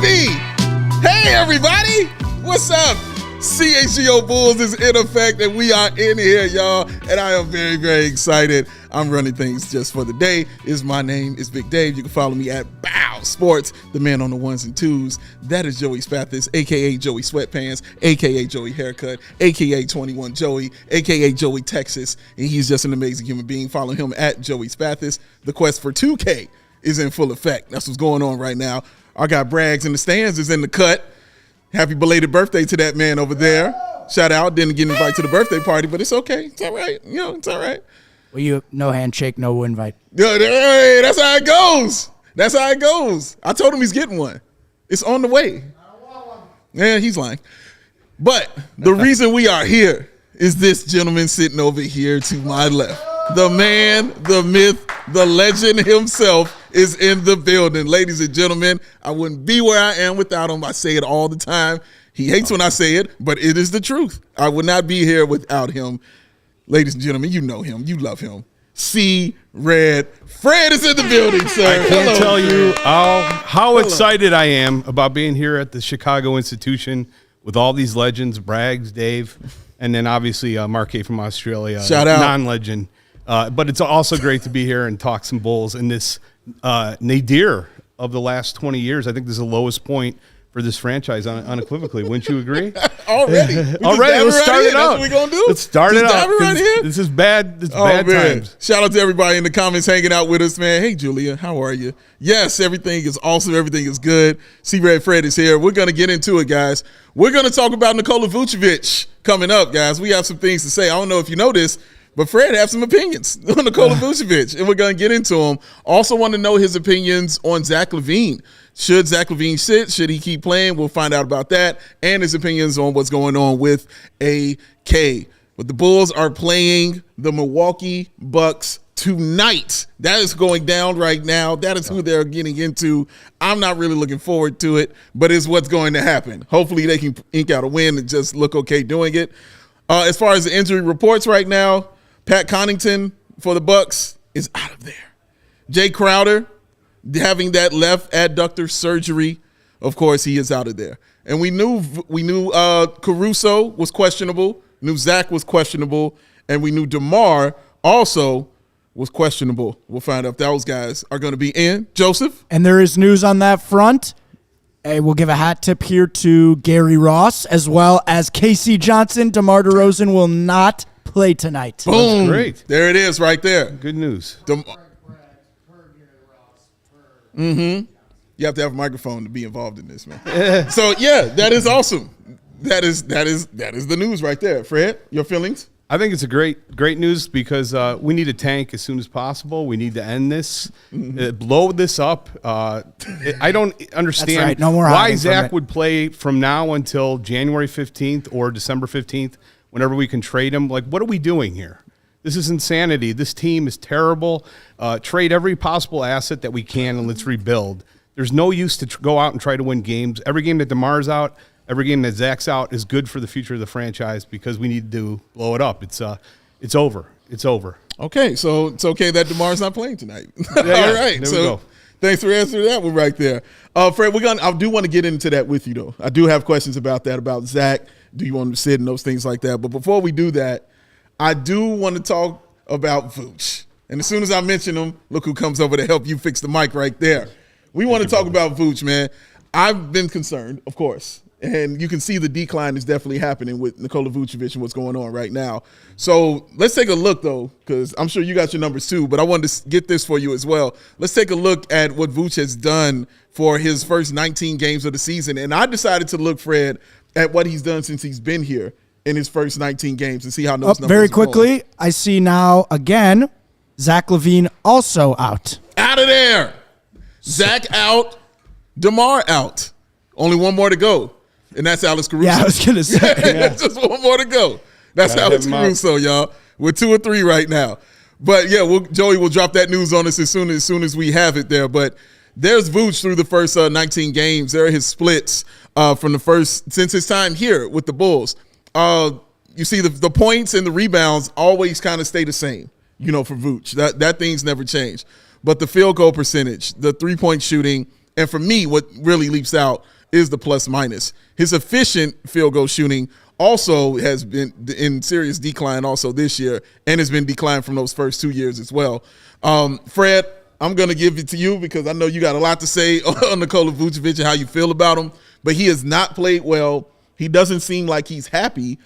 baby! Hey, everybody! What's up? CHGO Bulls is in effect, and we are in here, y'all. And I am very, very excited. I'm running things just for the day. My name is Big Dave. You can follow me at Bow Sports, the man on the ones and twos. That is Joey Spathis, a.k.a. Joey Sweatpants, a.k.a. Joey Haircut, a.k.a. 21 Joey, a.k.a. Joey Texas. And he's just an amazing human being. Follow him at Joey Spathis. The quest for 2K is in full effect. That's what's going on right now. I got Braggs in the stands, is in the cut. Happy belated birthday to that man over there. Shout out. Didn't get invited to the birthday party, but it's okay. It's all right. You know, it's all right. Well, no handshake, no invite. Yeah, hey, that's how it goes. That's how it goes. I told him he's getting one. It's on the way. I don't want one. Yeah, he's lying. But the reason we are here is this gentleman sitting over here to my left. The man, the myth, the legend himself is in the building. Ladies and gentlemen, I wouldn't be where I am without him. I say it all the time. He hates when I say it, but it is the truth. I would not be here without him. Ladies and gentlemen, you know him. You love him. C-Red. Fred is in the building, sir. I can't tell you how excited I am about being here at the Chicago institution with all these legends, Braggs, Dave, and then obviously Mark A. from Australia. Shout out. Non-legend. But it's also great to be here and talk some Bulls in this nadir of the last 20 years. I think this is the lowest point for this franchise unequivocally. Wouldn't you agree? Already. Let's start it out. That's what we're going to do? Let's start it out. Right here? This is bad. It's bad times. Shout out to everybody in the comments hanging out with us, man. Hey, Julia, how are you? Yes, everything is awesome. Everything is good. C-Red Fred is here. We're going to get into it, guys. We're going to talk about Nikola Vucevic coming up, guys. We have some things to say. I don't know if you know this, but Fred has some opinions on Nikola Vucevic, and we're going to get into them. Also want to know his opinions on Zach LaVine. Should Zach LaVine sit? Should he keep playing? We'll find out about that, and his opinions on what's going on with AK. But the Bulls are playing the Milwaukee Bucks tonight. That is going down right now. That is who they're getting into. I'm not really looking forward to it, but it's what's going to happen. Hopefully they can ink out a win and just look okay doing it. As far as the injury reports right now, Pat Connaughton for the Bucks is out of there. Jay Crowder having that left adductor surgery, of course, he is out of there. And we knew Caruso was questionable, knew Zach was questionable, and we knew DeMar also was questionable. We'll find out if those guys are going to be in. Joseph? And there is news on that front. We'll give a hat tip here to Gary Ross, as well as Casey Johnson. DeMar DeRozan will not play tonight. Boom. That's great. There it is right there. Good news. You have to have a microphone to be involved in this, man. So yeah, that is awesome. That is the news right there. Fred, your feelings? I think it's a great news because we need a tank as soon as possible. We need to end this, blow this up. I don't understand right. No more why Zach would play from now until January 15th or December 15th, whenever we can trade him. Like, what are we doing here? This is insanity. This team is terrible. Trade every possible asset that we can and let's rebuild. There's no use to go out and try to win games. Every game that DeMar's out, every game that Zach's out is good for the future of the franchise because we need to blow it up. It's over. It's over. Okay, so it's okay that DeMar's not playing tonight. Yeah, all right. There so we go. Thanks for answering that one right there. Fred, I do want to get into that with you, though. I do have questions about that, about Zach. Do you want him to sit and those things like that? But before we do that, I do want to talk about Vooch. And as soon as I mention him, look who comes over to help you fix the mic right there. We want to talk about Vooch, man. I've been concerned, of course. And you can see the decline is definitely happening with Nikola Vucevic and what's going on right now. So let's take a look, though, because I'm sure you got your numbers too, but I wanted to get this for you as well. Let's take a look at what Vooch has done for his first 19 games of the season. And I decided to look, Fred, at what he's done since he's been here in his first 19 games and see how those numbers very are quickly, going. I see now, again, Zach LaVine also out. Out of there. Zach out, DeMar out. Only one more to go. And that's Alex Caruso. Yeah, I was going to say. Just one more to go. That's Alex Caruso, y'all. We're 2 or 3 right now. But, yeah, Joey will drop that news on us as soon as we have it there. But there's Vooch through the first 19 games. There are his splits from the first – since his time here with the Bulls. You see the points and the rebounds always kind of stay the same, for Vooch. That thing's never changed. But the field goal percentage, the three-point shooting, And for me, what really leaps out is the plus minus. His efficient field goal shooting also has been in serious decline also this year, and has been declined from those first 2 years as well. Fred, I'm going to give it to you because I know you got a lot to say on Nikola Vucevic and how you feel about him, but he has not played well. He doesn't seem like he's happy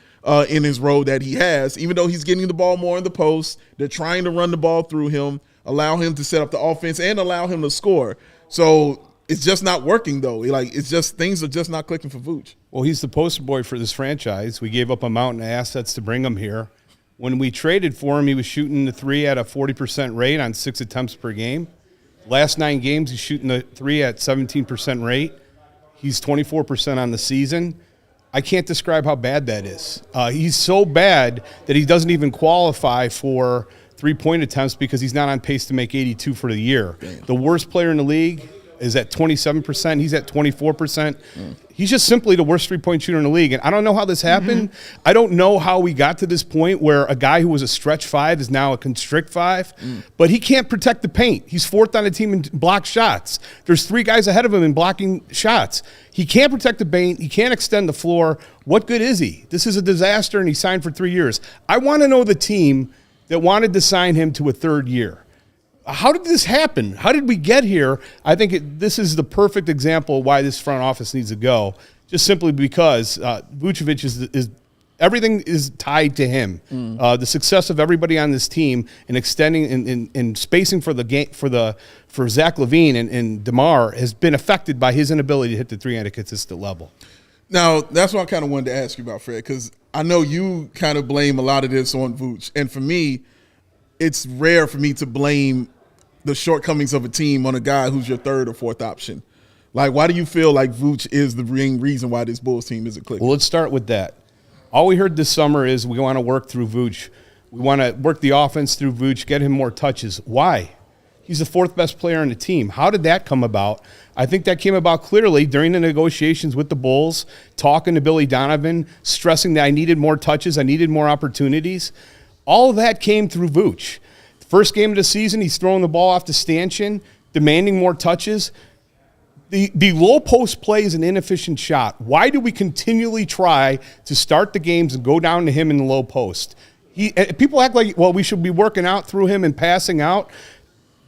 in his role that he has, even though he's getting the ball more in the post. They're trying to run the ball through him, allow him to set up the offense, and allow him to score. So it's just not working, though. It's just things are just not clicking for Vooch. Well, he's the poster boy for this franchise. We gave up a mountain of assets to bring him here. When we traded for him, he was shooting the three at a 40% rate on 6 attempts per game. Last 9 games, he's shooting the three at 17% rate. He's 24% on the season. I can't describe how bad that is. He's so bad that he doesn't even qualify for three-point attempts because he's not on pace to make 82 for the year. Damn. The worst player in the league is at 27%. He's at 24%. He's just simply the worst three-point shooter in the league. And I don't know how this happened. I don't know how we got to this point where a guy who was a stretch 5 is now a constrict 5. But he can't protect the paint. He's 4th on the team in blocked shots. There's 3 guys ahead of him in blocking shots. He can't protect the paint. He can't extend the floor. What good is he? This is a disaster, and he signed for 3 years. I want to know the team that wanted to sign him to a 3rd year. How did this happen? How did we get here? I think this is the perfect example of why this front office needs to go, just simply because Vucevic is everything is tied to him. The success of everybody on this team and extending and spacing for the game for Zach LaVine and DeMar has been affected by his inability to hit the three at a consistent level. Now, that's what I kind of wanted to ask you about, Fred, because I know you kind of blame a lot of this on Vooch. And for me, it's rare for me to blame the shortcomings of a team on a guy who's your 3rd or 4th option. Like, why do you feel like Vooch is the main reason why this Bulls team isn't clicking? Well, let's start with that. All we heard this summer is we want to work through Vooch. We want to work the offense through Vooch, get him more touches. Why? He's the 4th best player on the team. How did that come about? I think that came about clearly during the negotiations with the Bulls, talking to Billy Donovan, stressing that I needed more touches, I needed more opportunities. All of that came through Vooch. First game of the season, he's throwing the ball off to stanchion, demanding more touches. The low post play is an inefficient shot. Why do we continually try to start the games and go down to him in the low post? People act like, well, we should be working out through him and passing out.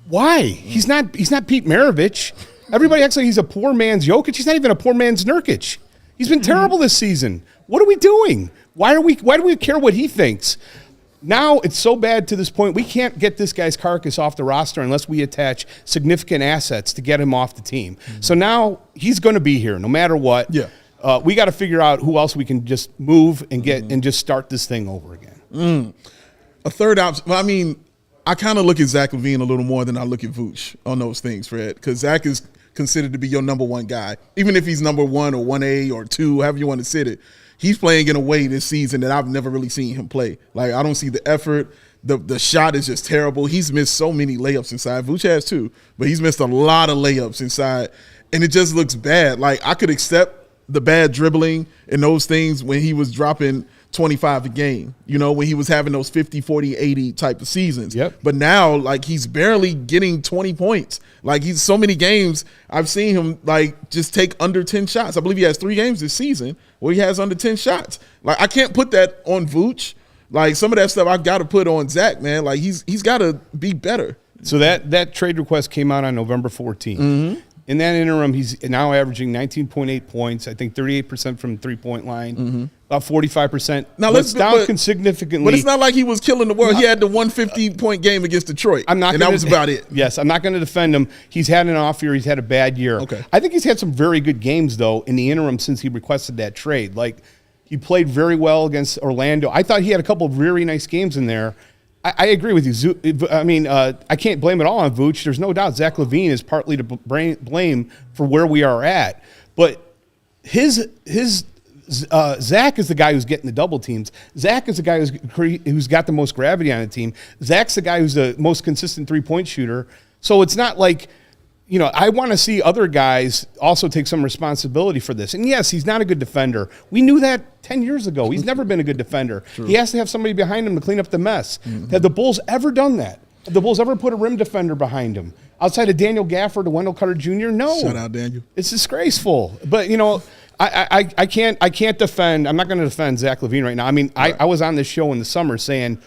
Why? He's not Pete Maravich. Everybody acts like he's a poor man's Jokic. He's not even a poor man's Nurkic. He's been terrible this season. What are we doing? Why do we care what he thinks? Now it's so bad to this point, we can't get this guy's carcass off the roster unless we attach significant assets to get him off the team. So now he's going to be here no matter what. Yeah. We got to figure out who else we can just move and get and just start this thing over again. A 3rd option. Well, I mean, I kind of look at Zach LaVine a little more than I look at Vooch on those things, Fred, because Zach is considered to be your number 1 guy, even if he's number 1 or 1A or 2, however you want to sit it. He's playing in a way this season that I've never really seen him play. Like, I don't see the effort. The shot is just terrible. He's missed so many layups inside. Vooch has too, but he's missed a lot of layups inside, and it just looks bad. Like, I could accept the bad dribbling and those things when he was dropping 25 a game, when he was having those 50, 40, 80 type of seasons. Yep. But now, like, he's barely getting 20 points. Like, he's so many games I've seen him, like, just take under 10 shots. I believe he has 3 games this season where he has under 10 shots. Like, I can't put that on Vooch. Like, some of that stuff I've got to put on Zach, man. Like, he's got to be better. So that trade request came out on November 14th. In that interim, he's now averaging 19.8 points. I think 38% from the three-point line, about 45%. Now let's down significantly. But it's not like he was killing the world. He had the 150-point game against Detroit, and that was about it. Yes, I'm not going to defend him. He's had an off year. He's had a bad year. Okay. I think he's had some very good games, though, in the interim since he requested that trade. Like, he played very well against Orlando. I thought he had a couple of very nice games in there. I agree with you. I mean, I can't blame it all on Vooch. There's no doubt Zach LaVine is partly to blame for where we are at. But Zach is the guy who's getting the double teams. Zach is the guy who's got the most gravity on the team. Zach's the guy who's the most consistent three-point shooter. So it's not like, I want to see other guys also take some responsibility for this. And yes, he's not a good defender. We knew that 10 years ago. He's never been a good defender. True. He has to have somebody behind him to clean up the mess. Have the Bulls ever done that? the Bulls ever put a rim defender behind him? Outside of Daniel Gafford or Wendell Carter Jr.? No. Shout out, Daniel. It's disgraceful. But, you know, I can't defend. I'm not going to defend Zach LaVine right now. I mean, I was on this show in the summer saying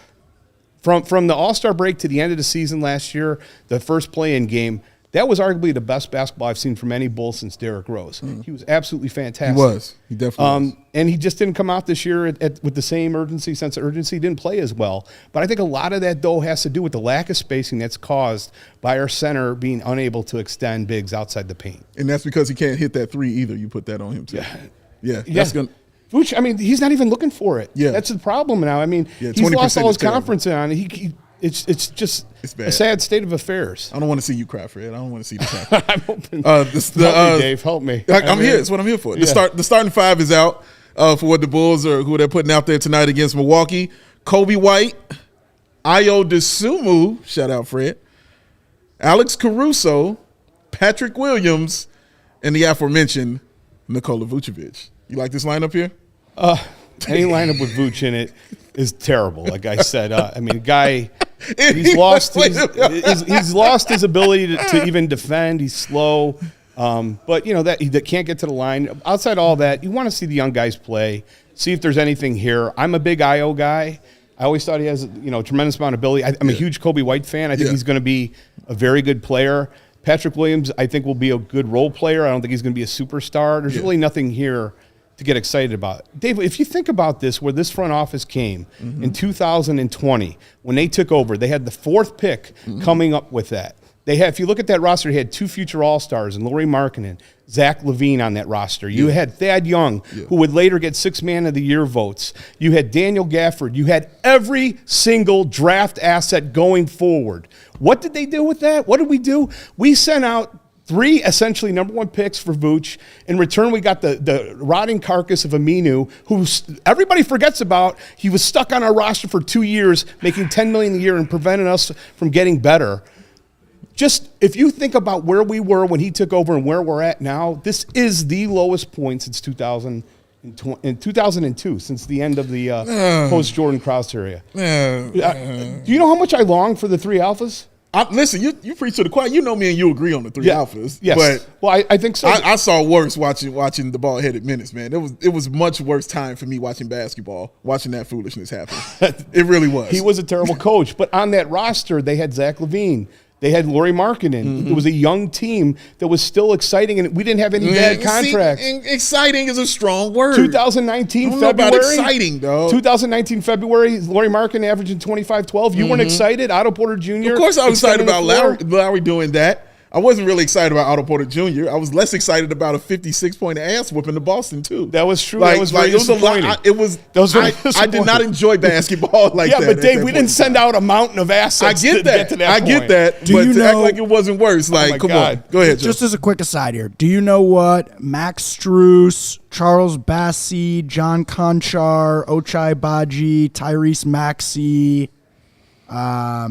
from the All-Star break to the end of the season last year, the first play-in game, that was arguably the best basketball I've seen from any Bull since Derrick Rose. He was absolutely fantastic. He was. He definitely was. And he just didn't come out this year with the same sense of urgency. He didn't play as well. But I think a lot of that, though, has to do with the lack of spacing that's caused by our center being unable to extend bigs outside the paint. And that's because he can't hit that three either. You put that on him, too. Yeah. That's gonna. Vooch, I mean, he's not even looking for it. Yeah. That's the problem now. I mean, he's lost all his confidence on it. It's just a sad state of affairs. I don't want to see you cry, Fred. I don't want to see you cry. I'm hoping. Help me, Dave. Help me. I'm here. That's what I'm here for. Yeah. The starting five is out for what the Bulls are, who they're putting out there tonight against Milwaukee. Kobe White, Ayo Dosunmu, shout out Fred, Alex Caruso, Patrick Williams, and the aforementioned Nikola Vucevic. You like this lineup here? Any lineup with Vooch in it is terrible. Like I said, I mean, guy, he's lost his ability to even defend. He's slow, but you know that he can't get to the line. Outside all that, you want to see the young guys play, see if there's anything here. I'm a big Io guy. I always thought he has a tremendous amount of ability. I'm a huge Kobe White fan. I think he's going to be a very good player. Patrick Williams, I think, will be a good role player. I don't think he's going to be a superstar. There's really nothing here to get excited about. Dave, if you think about this, where this front office came in 2020, when they took over, they had the fourth pick coming up with that. If you look at that roster, they had two future All-Stars and Lauri Markkanen, Zach LaVine on that roster. You had Thad Young, who would later get Sixth Man of the Year votes. You had Daniel Gafford. You had every single draft asset going forward. What did they do with that? What did we do? We sent out 3 essentially number 1 picks for Vooch. In return, we got the rotting carcass of Aminu, who everybody forgets about. He was stuck on our roster for 2 years, making $10 million a year and preventing us from getting better. Just if you think about where we were when he took over and where we're at now, this is the lowest point since 2002, since the end of the post-Jordan Krause area. Do you know how much I long for the 3 alphas? Listen, you preach to the choir. You know me and you agree on the 3 alphas. Yes. But I think so. I saw worse watching the ball-headed minutes, man. It was much worse time for me watching basketball, watching that foolishness happen. It really was. He was a terrible coach. But on that roster, they had Zach LaVine. They had Lauri Markkanen. It was a young team that was still exciting, and we didn't have any bad contracts. Exciting is a strong word. 2019 February. About exciting, though. 2019 February, Lauri Markkanen averaging 25-12. You weren't excited? Otto Porter Jr. Of course I was excited about Lowry doing that. I wasn't really excited about Otto Porter Jr. I was less excited about a 56-point ass whooping to Boston, too. That was true. That was very disappointing. I did not enjoy basketball like that. Yeah, but Dave, we didn't send out a mountain of assets to get to that point. I get that. Do but you to know, act like it wasn't worse, like, come on. Go ahead, Joe. Just as a quick aside here, do you know what Max Strus, Charles Bassey, John Conchar, Ochai Baji, Tyrese Maxey, where are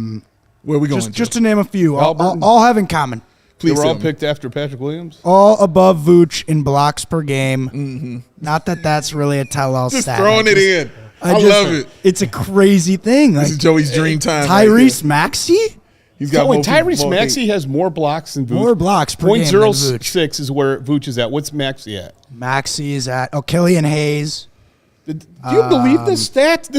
we going? Just to name a few, all have in common. They were all picked after Patrick Williams? All above Vooch in blocks per game. Not that that's really a tell-all stat. Just throwing it in. I love it. It's a crazy thing. This is Joey's dream time. Tyrese Maxey? He's got Tyrese Maxey has more blocks than Vooch. More blocks per game than Vooch. 0.06 is where Vooch is at. What's Maxey at? Maxey is at Killian Hayes. Do you believe this stat?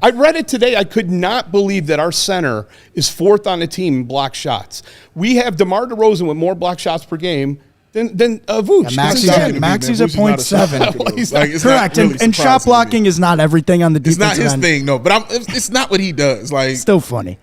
I read it today. I could not believe that our center is 4th on the team in block shots. We have DeMar DeRozan with more block shots per game than Vooch. Yeah, Maxey's at 0.7. Correct. And shot blocking is not everything on the defensive end. It's not his thing, no. But it's not what he does. Like, still funny.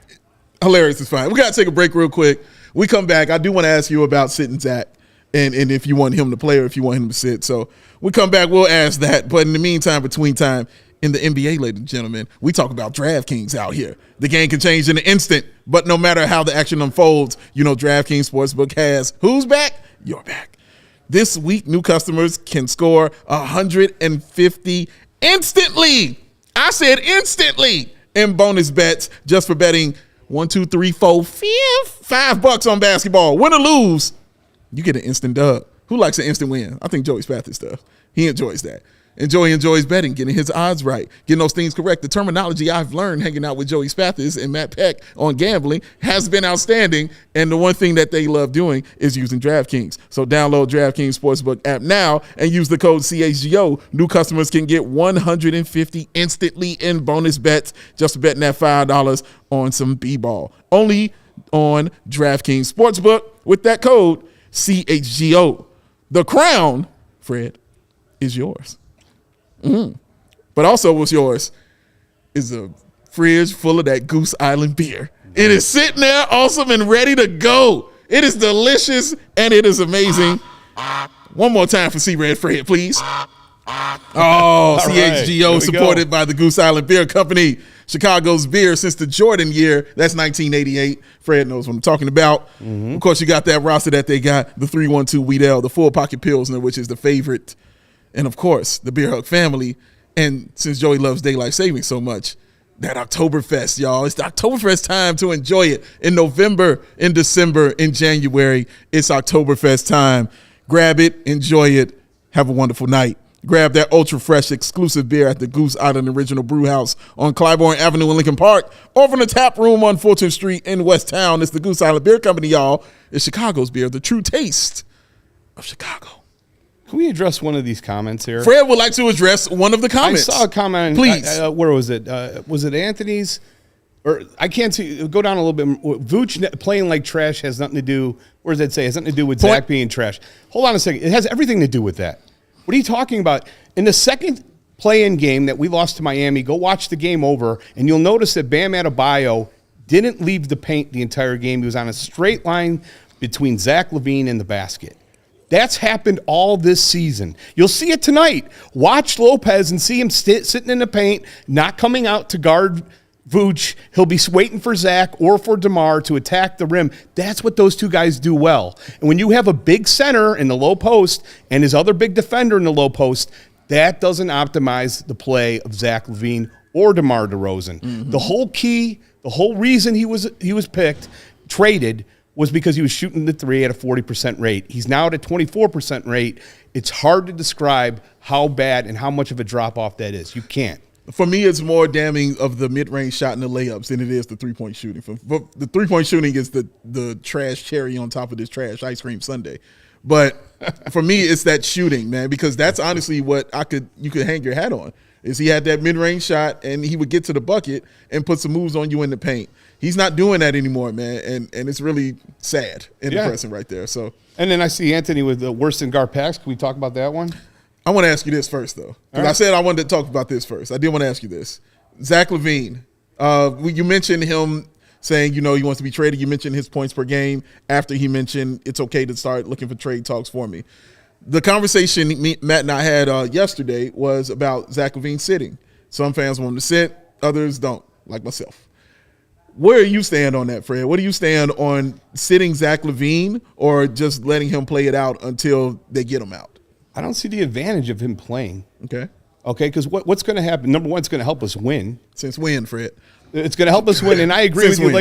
Hilarious is fine. We got to take a break real quick. We come back. I do want to ask you about sitting Zach and if you want him to play or if you want him to sit. So we come back, we'll ask that. But in the meantime, between time, in the NBA, ladies and gentlemen, we talk about DraftKings out here. The game can change in an instant, but no matter how the action unfolds, you know DraftKings Sportsbook has who's back? You're back. This week, new customers can score 150 instantly. I said instantly in bonus bets just for betting $1, $2, $3, $4, $5 on basketball. Win or lose, you get an instant dub. Who likes an instant win? I think Joey Spath stuff. He enjoys that. Joey enjoys betting, getting his odds right, getting those things correct. The terminology I've learned hanging out with Joey Spathis and Matt Peck on gambling has been outstanding, and the one thing that they love doing is using DraftKings. So download DraftKings Sportsbook app now and use the code CHGO. New customers can get $150 instantly in bonus bets just for betting that $5 on some B-ball. Only on DraftKings Sportsbook with that code CHGO. The crown, Fred, is yours. But also what's yours is a fridge full of that Goose Island beer. It is sitting there awesome and ready to go. It is delicious and it is amazing. One more time for C-Red Fred, please. Oh, CHGO supported by the Goose Island Beer Company. Chicago's beer since the Jordan year. That's 1988. Fred knows what I'm talking about. Of course, you got that roster that they got, the 312 Wheat Ale, the Full Pocket Pilsner, which is the favorite. And, of course, the Beer Hug family. And since Joey loves daylight savings so much, that Oktoberfest, y'all. It's the Oktoberfest time to enjoy it. In November, in December, in January, it's Oktoberfest time. Grab it, enjoy it, have a wonderful night. Grab that ultra-fresh exclusive beer at the Goose Island Original Brew House on Clybourne Avenue in Lincoln Park, or from the tap room on Fulton Street in West Town. It's the Goose Island Beer Company, y'all. It's Chicago's beer, the true taste of Chicago. Can we address one of these comments here? Fred would like to address one of the comments. I saw a comment. Please. Where was it? Was it Anthony's? Or I can't see. Go down a little bit. Vooch playing like trash has nothing to do. Where does it say? It has nothing to do with Zach being trash. Hold on a second. It has everything to do with that. What are you talking about? In the second play-in game that we lost to Miami, go watch the game over, and you'll notice that Bam Adebayo didn't leave the paint the entire game. He was on a straight line between Zach LaVine and the basket. That's happened all this season. You'll see it tonight. Watch Lopez and see him sitting in the paint, not coming out to guard Vooch. He'll be waiting for Zach or for DeMar to attack the rim. That's what those two guys do well. And when you have a big center in the low post and his other big defender in the low post, that doesn't optimize the play of Zach LaVine or DeMar DeRozan. The whole key, the whole reason he was picked, traded, was because he was shooting the three at a 40% rate. He's now at a 24% rate. It's hard to describe how bad and how much of a drop-off that is. You can't. For me, it's more damning of the mid-range shot and the layups than it is the three-point shooting. The three-point shooting is the trash cherry on top of this trash ice cream sundae. But for me, it's that shooting, man, because that's honestly what you could hang your hat on. Is he had that mid-range shot and he would get to the bucket and put some moves on you in the paint. He's not doing that anymore, man, and it's really sad and depressing right there. So, and then I see Anthony with the worse than Garpax. Can we talk about that one? I want to ask you this first, though. Because I said I wanted to talk about this first. I did want to ask you this. Zach LaVine, you mentioned him saying, he wants to be traded. You mentioned his points per game after he mentioned it's okay to start looking for trade talks for me. The conversation Matt and I had yesterday was about Zach LaVine sitting. Some fans want him to sit, others don't, like myself. Where do you stand on that, Fred? What do you stand on sitting Zach LaVine or just letting him play it out until they get him out? I don't see the advantage of him playing. Okay, because what's going to happen? Number one, it's going to help us win. Since when, Fred? It's going to help us win, and I agree with you.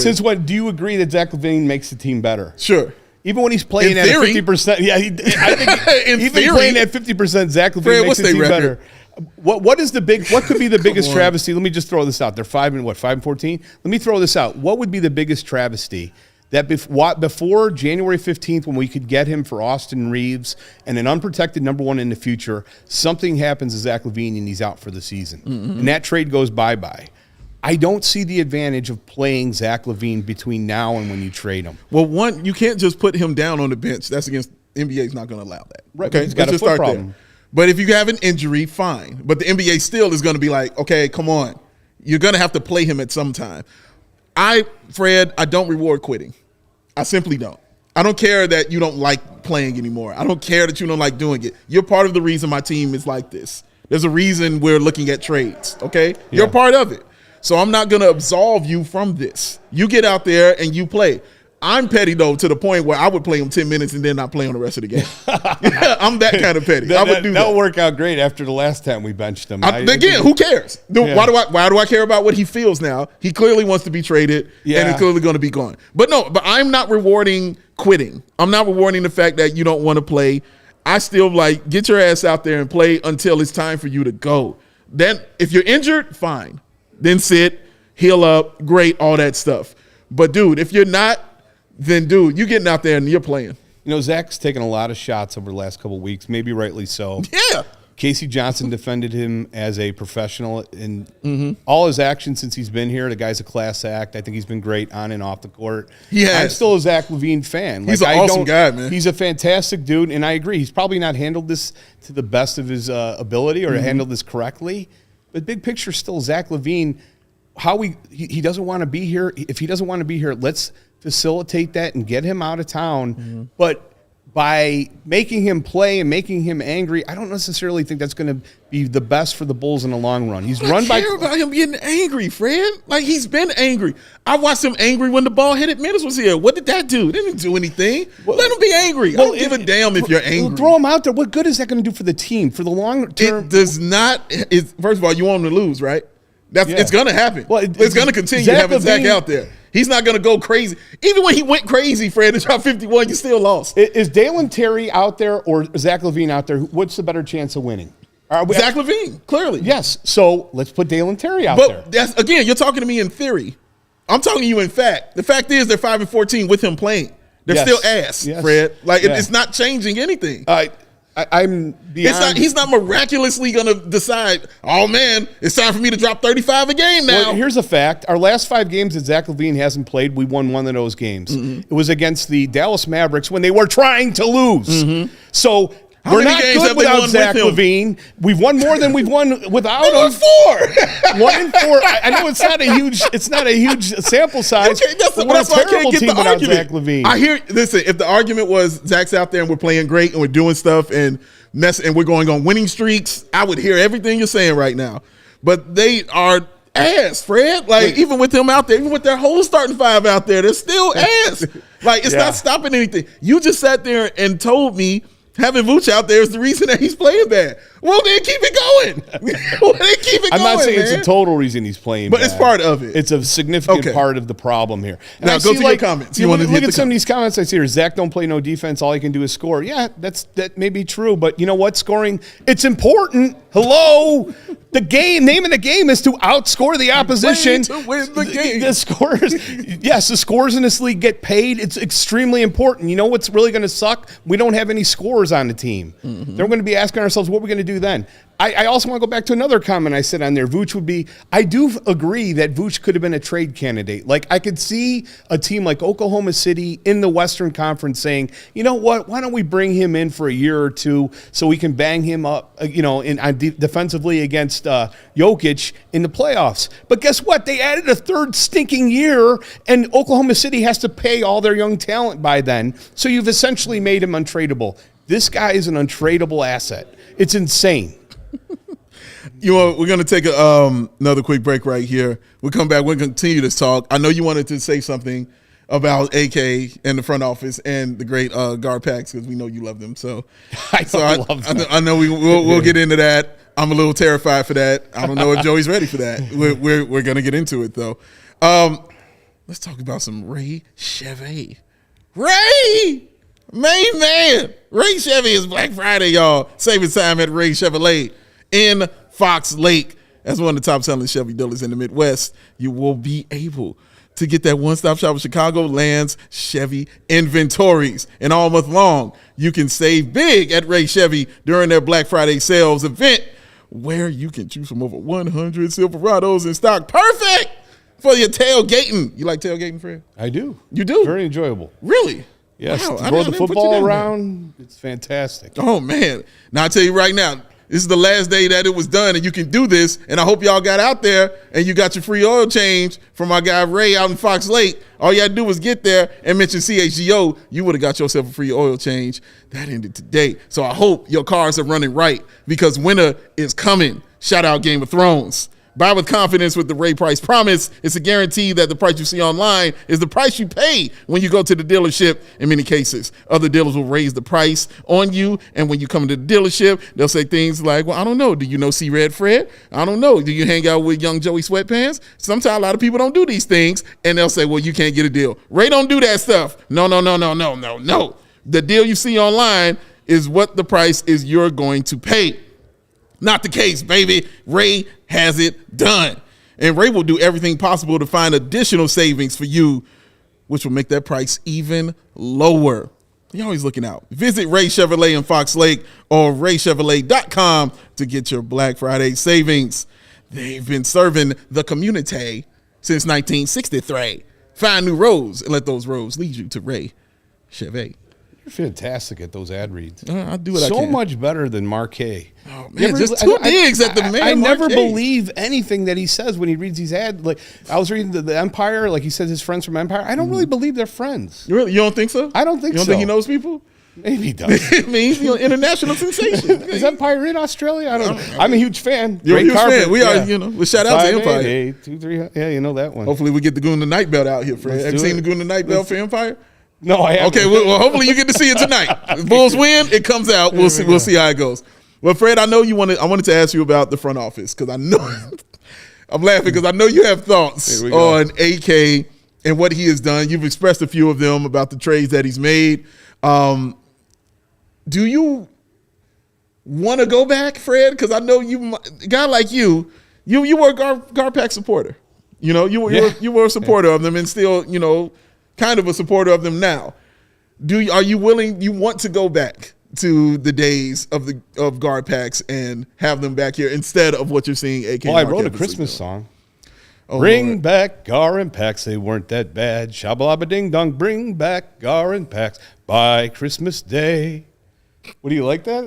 Since when? Do you agree that Zach LaVine makes the team better? Sure. Even when he's playing at 50%, I think even playing at 50%, Zach LaVine makes the team better. What could be the biggest travesty? Let me just throw this out. They're 5-14. Let me throw this out. What would be the biggest travesty that before January 15th, when we could get him for Austin Reeves and an unprotected number one in the future, something happens to Zach LaVine and he's out for the season, and that trade goes bye-bye. I don't see the advantage of playing Zach LaVine between now and when you trade him. Well, one, you can't just put him down on the bench. That's against NBA's not going to allow that. Right. Okay, he's got a foot problem. There. But if you have an injury, fine. But the NBA still is going to be like, okay, come on. You're going to have to play him at some time. Fred, I don't reward quitting. I simply don't. I don't care that you don't like playing anymore. I don't care that you don't like doing it. You're part of the reason my team is like this. There's a reason we're looking at trades, okay? Yeah. You're part of it. So I'm not going to absolve you from this. You get out there and you play. I'm petty, though, to the point where I would play him 10 minutes and then not play on the rest of the game. I'm that kind of petty. I would do that. That'll work out great after the last time we benched him. Again, who cares? Why do I care about what he feels now? He clearly wants to be traded, and he's clearly going to be gone. But I'm not rewarding quitting. I'm not rewarding the fact that you don't want to play. I still like get your ass out there and play until it's time for you to go. Then if you're injured, fine. Then sit, heal up, great, all that stuff. But, dude, if you're not, then, dude, you're getting out there and you're playing. You know, Zach's taken a lot of shots over the last couple of weeks, maybe rightly so. Yeah. Casey Johnson defended him as a professional in all his actions since he's been here. The guy's a class act. I think he's been great on and off the court. Yeah, I'm still a Zach LaVine fan. He's an awesome guy, man. He's a fantastic dude, and I agree. He's probably not handled this to the best of his ability or handled this correctly. But big picture, still Zach LaVine. He doesn't want to be here. If he doesn't want to be here, let's facilitate that and get him out of town. But by making him play and making him angry, I don't necessarily think that's going to be the best for the Bulls in the long run. He's run by. I care about him getting angry, Fred. Like, he's been angry. I watched him angry when the ball-headed Menace was here. What did that do? It didn't do anything. Let him be angry. I don't give a damn if you're angry. Throw him out there. What good is that going to do for the team for the long term? It does not. First of all, you want him to lose, right? It's going to happen. Well, it's going to continue having Zach out there. He's not going to go crazy. Even when he went crazy, Fred, and dropped 51, you still lost. Is Dalen Terry out there or Zach LaVine out there? What's the better chance of winning? Zach LaVine, clearly. Yes. So let's put Dalen Terry out there. But again, you're talking to me in theory. I'm talking to you in fact. The fact is they're 5-14 with him playing. They're still ass, Fred. Like, it's not changing anything. I'm beyond. He's not miraculously going to decide, oh, man, it's time for me to drop 35 a game now. Well, here's a fact. Our last 5 games that Zach LaVine hasn't played, we won one of those games. It was against the Dallas Mavericks when they were trying to lose. So we're not good without Zach LaVine. We've won more than we've won without him. 4. 1 in 4. I know it's not a huge sample size. Okay, that's why I can't get the argument. Zach LaVine. Listen, if the argument was Zach's out there and we're playing great and we're doing stuff and we're going on winning streaks, I would hear everything you're saying right now. But they are ass, Fred. Like, even with him out there, even with their whole starting 5 out there, they're still ass. Like, it's not stopping anything. You just sat there and told me having Vooch out there is the reason that he's playing bad. Well, then keep it going. I'm not saying it's a total reason he's playing but bad. It's part of it. It's a significant part of the problem here. And now, go to your comments. You want to look at some of these comments I see here. Zach don't play no defense. All he can do is score. Yeah, that may be true. But you know what? Scoring, it's important. Hello? The name of the game is to outscore the opposition. To win the game. The scores in this league get paid. It's extremely important. You know what's really going to suck? We don't have any scorers on the team. They're going to be asking ourselves, what are we going to do then? I also want to go back to another comment I said on there. Vooch would be, I do agree that Vooch could have been a trade candidate. Like, I could see a team like Oklahoma City in the Western Conference saying, you know what, why don't we bring him in for a year or two so we can bang him up, defensively against Jokic in the playoffs. But guess what? They added a 3rd stinking year, and Oklahoma City has to pay all their young talent by then. So you've essentially made him untradeable. This guy is an untradeable asset. It's insane. We're going to take another quick break right here. We'll come back. We'll continue this talk. I know you wanted to say something about AK and the front office and the great guard packs because we know you love them. So I know we'll get into that. I'm a little terrified for that. I don't know if Joey's ready for that. We're going to get into it, though. Let's talk about some Ray Chevy. Ray! Main man! Ray Chevy is Black Friday, y'all. Saving time at Ray Chevrolet in Fox Lake. As one of the top selling Chevy dealers in the Midwest, you will be able to get that one-stop shop with Chicagoland's Chevy inventories. And all month long, you can save big at Ray Chevy during their Black Friday sales event, where you can choose from over 100 Silverados in stock. Perfect for your tailgating. You like tailgating, Fred? I do. You do? Very enjoyable. Really? Yes. Wow, Throw the football around. It's fantastic. Oh, man. Now, I tell you right now, this is the last day that it was done, and you can do this. And I hope y'all got out there and you got your free oil change from my guy Ray out in Fox Lake. All you had to do was get there and mention CHGO. You would have got yourself a free oil change. That ended today. So I hope your cars are running right because winter is coming. Shout out Game of Thrones. Buy with confidence with the Ray Price Promise. It's a guarantee that the price you see online is the price you pay when you go to the dealership. In many cases, other dealers will raise the price on you, and when you come to the dealership, they'll say things like, well, I don't know. Do you know C-Red Fred? I don't know. Do you hang out with Young Joey Sweatpants? Sometimes a lot of people don't do these things, and they'll say, well, you can't get a deal. Ray don't do that stuff. No. The deal you see online is what the price is you're going to pay. Not the case, baby. Ray has it done. And Ray will do everything possible to find additional savings for you, which will make that price even lower. You're always looking out. Visit Ray Chevrolet in Fox Lake or raychevrolet.com to get your Black Friday savings. They've been serving the community since 1963. Find new roads and let those roads lead you to Ray Chevrolet. You're fantastic at those ad reads. I do what I can. So much better than Marquet. Oh, man, just two digs at the man. I never Marquet. believe anything that he says when he reads these ads. Like I was reading the Empire, like he says his friends from Empire. I don't really believe they're friends. You don't think so? I don't think so. You don't think he knows people? Maybe he does. I mean, he's international sensation. Is Empire in Australia? I don't know. I'm a huge fan. You're a Great huge carpet. fan. We are, we shout out to Empire. 588-23. Yeah, you know that one. Hopefully we get the Goon the Night Belt out here, Fred. Have you seen the Goon the Night Belt for Empire? No, I haven't. Okay, well, hopefully you get to see it tonight. If Bulls win, it comes out. We'll see how it goes. Well, Fred, I know I wanted to ask you about the front office because I know I'm laughing because I know you have thoughts on AK and what he has done. You've expressed a few of them about the trades that he's made. Do you want to go back, Fred? Because I know a guy like you were a Garpack supporter. You were a supporter of them and still, kind of a supporter of them now. Are you willing? You want to go back to the days of guard packs and have them back here instead of what you're seeing? AK. Well, I wrote a Christmas song. Bring back Gar and Packs, they weren't that bad. Shabba ding dong, bring back Gar and Packs by Christmas Day. What do you like that?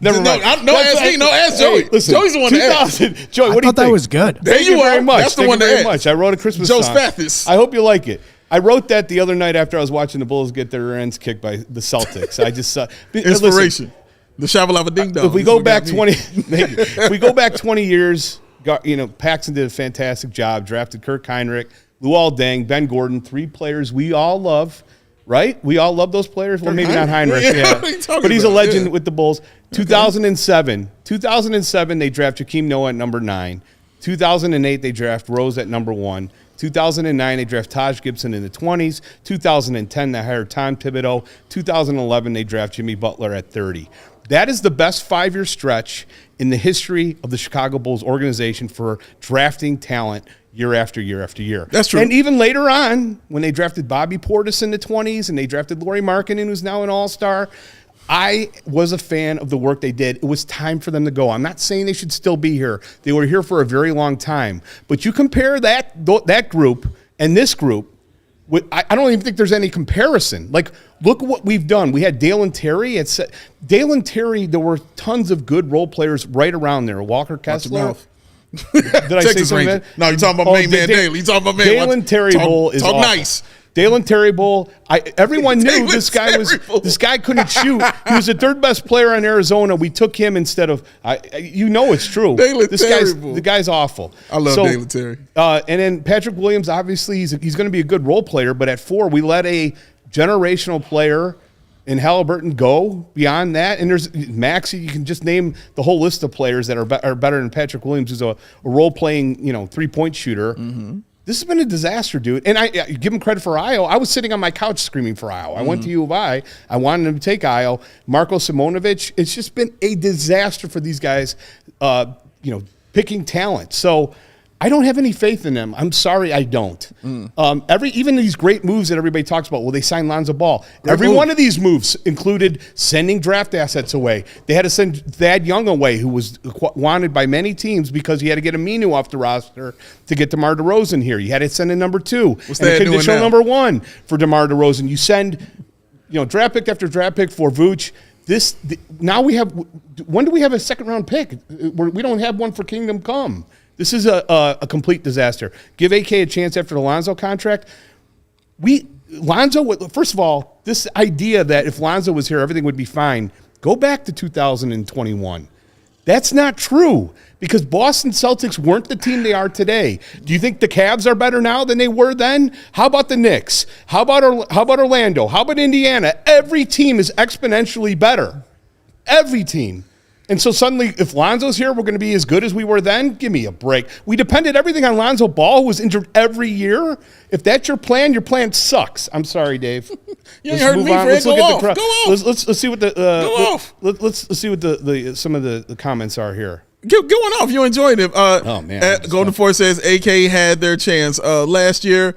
Never mind. Ask Joey. Hey, listen, Joey's the one to ask. Joey, what do you think? That was good. Thank you very much. That's the one to ask. Much. I wrote a Christmas Joe song. Spathis. I hope you like it. I wrote that the other night after I was watching the Bulls get their ends kicked by the Celtics. I just inspiration. The Shabba Ding Dong. If we go back 20, if we go back 20 years, Paxson did a fantastic job. Drafted Kirk Heinrich, Luol Deng, Ben Gordon, 3 players we all love. Right? We all love those players. Well, maybe not Heinrich. Yeah. But he's a legend with the Bulls. 2007, they draft Joakim Noah at number 9. 2008, they draft Rose at number 1. 2009, they draft Taj Gibson in the 20s. 2010, they hired Tom Thibodeau. 2011, they draft Jimmy Butler at 30. That is the best 5-year stretch in the history of the Chicago Bulls organization for drafting talent year after year after year. That's true. And even later on, when they drafted Bobby Portis in the 20s and they drafted Lauri Markkanen, who's now an all-star, I was a fan of the work they did. It was time for them to go. I'm not saying they should still be here. They were here for a very long time. But you compare that group and this group, I don't even think there's any comparison. Like, look at what we've done. We had Dale and Terry. Dale and Terry, there were tons of good role players right around there. Walker Kessler. Did I say something? No, you're talking about main man Dale. You're talking about man. Dale and Terry Bull is talk awful. Nice. Dale and Terry Bull. Everyone knew this guy couldn't shoot. He was the 3rd best player in Arizona. We took him instead of. It's true. The guy's awful. I love Dale and Terry. And then Patrick Williams. Obviously, he's going to be a good role player. But at 4, we let a generational player in Halliburton go beyond that. And there's Max. You can just name the whole list of players that are better than Patrick Williams, who's a role-playing 3-point shooter. Mm-hmm. This has been a disaster, dude. And I give him credit for Ayo. I was sitting on my couch screaming for Ayo. I went to U of I. I wanted him to take Ayo. Marko Simonovic. It's just been a disaster for these guys, picking talent. So I don't have any faith in them. I'm sorry, I don't. Even these great moves that everybody talks about, they signed Lonzo Ball. Every one of these moves included sending draft assets away. They had to send Thad Young away, who was wanted by many teams because he had to get Aminu off the roster to get DeMar DeRozan here. You had to send a number 2 and a conditional number 1 for DeMar DeRozan. You send, draft pick after draft pick for Vooch. Now we have. When do we have a 2nd-round pick? We don't have one for Kingdom Come. This is a complete disaster. Give AK a chance after the Lonzo contract. First of all, this idea that if Lonzo was here, everything would be fine. Go back to 2021. That's not true because Boston Celtics weren't the team they are today. Do you think the Cavs are better now than they were then? How about the Knicks? How about Orlando? How about Indiana? Every team is exponentially better. Every team. And so suddenly, if Lonzo's here, we're going to be as good as we were then? Give me a break. We depended everything on Lonzo Ball, who was injured every year. If that's your plan sucks. I'm sorry, Dave. You ain't heard me, Fred. Go off. Go off. Let's see what the go off. Let's see what the some of the comments are here. Going off. You enjoyed it. Oh, man. Golden Force says AK had their chance. Last year,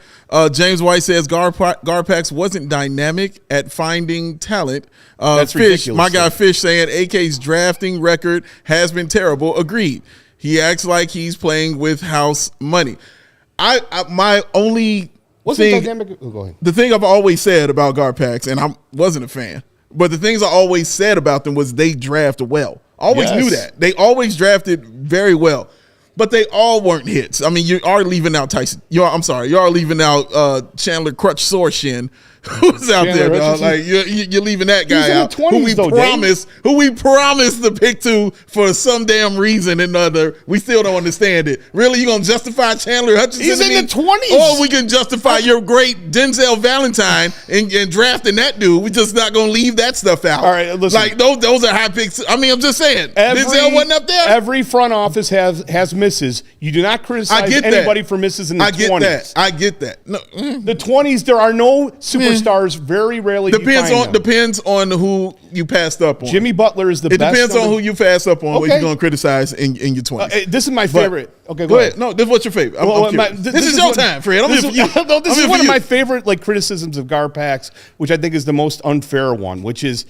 James White says Garpax wasn't dynamic at finding talent. That's Fish, ridiculous. my guy Fish saying AK's drafting record has been terrible. Agreed. He acts like he's playing with house money. My only thing, go ahead. the thing I've always said about Garpax, and I wasn't a fan, but the things I always said about them was they draft well. Always knew that. They always drafted very well, but they all weren't hits. I mean, you are leaving out Tyson. You are leaving out Chandler Crutch Sorshin, who's out there, dog. Like you're leaving that guy out, who we promised the pick to for some damn reason or another. We still don't understand it. Really, you gonna justify Chandler Hutchinson? He's in the 20s. Or we can justify your great Denzel Valentine and drafting that dude. We just not gonna leave that stuff out. All right, listen. Like those are high picks. I mean, I'm just saying. Denzel wasn't up there. Every front office has misses. You do not criticize anybody for misses in the 20s. I get that. No, the 20s, there are no superstars. Very rarely. Depends on who you passed up on. Jimmy Butler is the best. It depends on who you passed up on. What you're going to criticize in your 20s. This is my favorite. Okay, go ahead. No, what's your favorite? This is your time, Fred. This is one of my favorite criticisms of Garpax, which I think is the most unfair one, which is,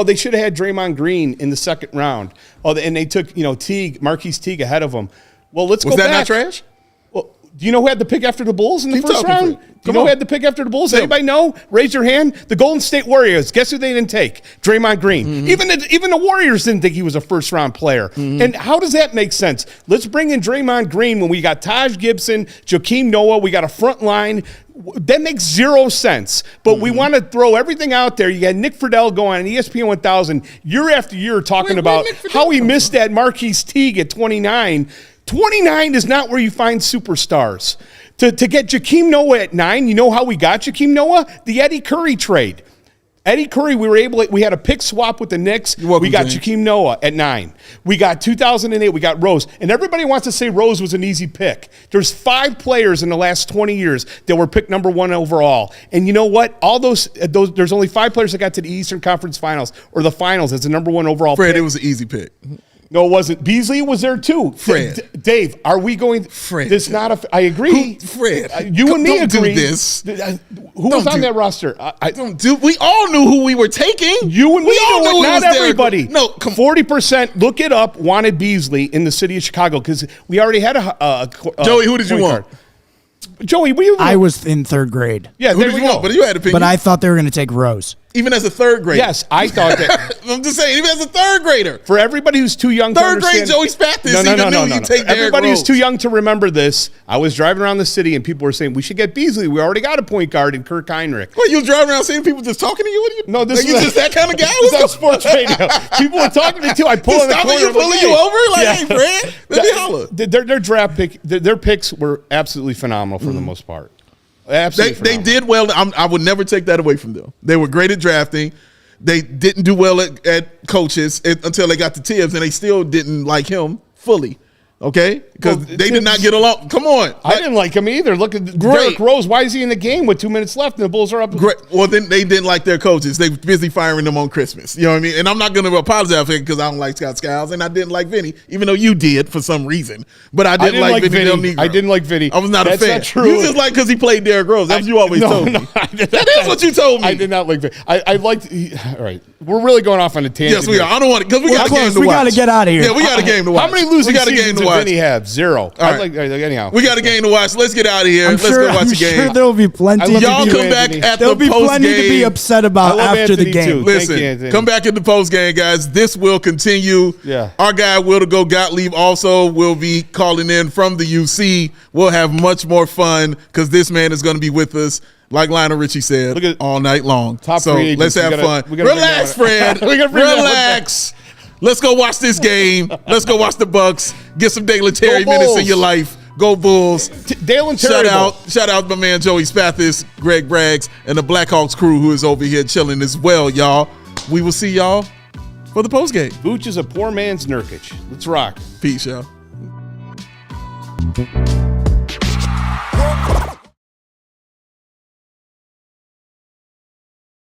they should have had Draymond Green in the second round. And they took Marquise Teague ahead of him. Well, let's go back. Was that not trash? Well, do you know who had the pick after the Bulls in the first round? Do you know who had the pick after the Bulls? Anybody know? Raise your hand. The Golden State Warriors. Guess who they didn't take? Draymond Green. Mm-hmm. Even the Warriors didn't think he was a first-round player. Mm-hmm. And how does that make sense? Let's bring in Draymond Green when we got Taj Gibson, Joakim Noah, we got a front line. That makes zero sense. But we want to throw everything out there. You got Nick Friedel going on ESPN 1000 year after year talking about how he missed that Marquise Teague at 29. 29 is not where you find superstars. To get Joakim Noah at 9, you know how we got Joakim Noah? The Eddie Curry trade. Eddie Curry, we had a pick swap with the Knicks. We got Joakim Noah at 9. We got 2008, we got Rose. And everybody wants to say Rose was an easy pick. There's 5 players in the last 20 years that were picked number 1 overall. And you know what? All those there's only 5 players that got to the Eastern Conference Finals or the Finals as the number 1 overall pick. It was an easy pick. No, it wasn't. Beasley was there too. Dave, are we going? This not I agree. Fred, you and me agree. Do this. Who was on that roster? We all knew who we were taking. You and me all knew. Not everybody. No, 40%. Look it up. Wanted Beasley in the city of Chicago because we already had a Joey, who did you want? Joey, I was in 3rd grade. Yeah, who did you want? But you had an opinion. But I thought they were going to take Rose. Even as a 3rd grader. Yes, I thought that. I'm just saying, even as a 3rd grader. For everybody who's too young to understand. 3rd grade Joey Spathis No. Take everybody Rose. who's too young to remember this. I was driving around the city and people were saying, we should get Beasley. We already got a point guard in Kirk Heinrich. What, you were driving around seeing people just talking to you? What are you? No, this is just that kind of guy? This is on sports radio. People were talking to me too. I pull in the corner. Pulling you over? Like, hey, Fred, let me holler. Their draft pick, their picks were absolutely phenomenal for the most part. They did well. I would never take that away from them. They were great at drafting. They didn't do well at coaches until they got to Tibbs, and they still didn't like him fully. Okay? Because they did not get along. Come on. I didn't like him either. Look at Derrick Rose. Why is he in the game with 2 minutes left and the Bulls are up? Great. Well, then they didn't like their coaches. They were busy firing them on Christmas. You know what I mean? And I'm not going to apologize for it because I don't like Scott Skiles, and I didn't like Vinny, even though you did for some reason. But I didn't like Vinny Del Negro. I didn't like Vinny. I was not a fan. That's not true. You just like because he played Derrick Rose. That's what you always told me. That is what you told me. I did not like Vinny. I liked. All right. We're really going off on a tangent. Yes, we are. I don't want it because we got a game to watch. We got to get out of here. Yeah, we got a game to watch. How many losing seasons did Vinny have? 0. All right. Anyhow, we got a game to watch. Let's get out of here. Let's go watch the game. I'm sure there will be plenty. Y'all come back at the post game. There'll be plenty to be upset about after the game. Listen, come back at the post game, guys. This will continue. Yeah. Our guy Will to Go Gottlieb also will be calling in from the UC. We'll have much more fun because this man is going to be with us. Like Lionel Richie said, all night long. So let's have fun. Relax, Fred. Relax. Let's go watch this game. Let's go watch the Bucks. Get some Dale and Terry minutes in your life. Go Bulls. Dale and Terry. Shout out my man Joey Spathis, Greg Braggs, and the Blackhawks crew who is over here chilling as well, y'all. We will see y'all for the postgame. Vooch is a poor man's Nurkic. Let's rock. Peace, y'all.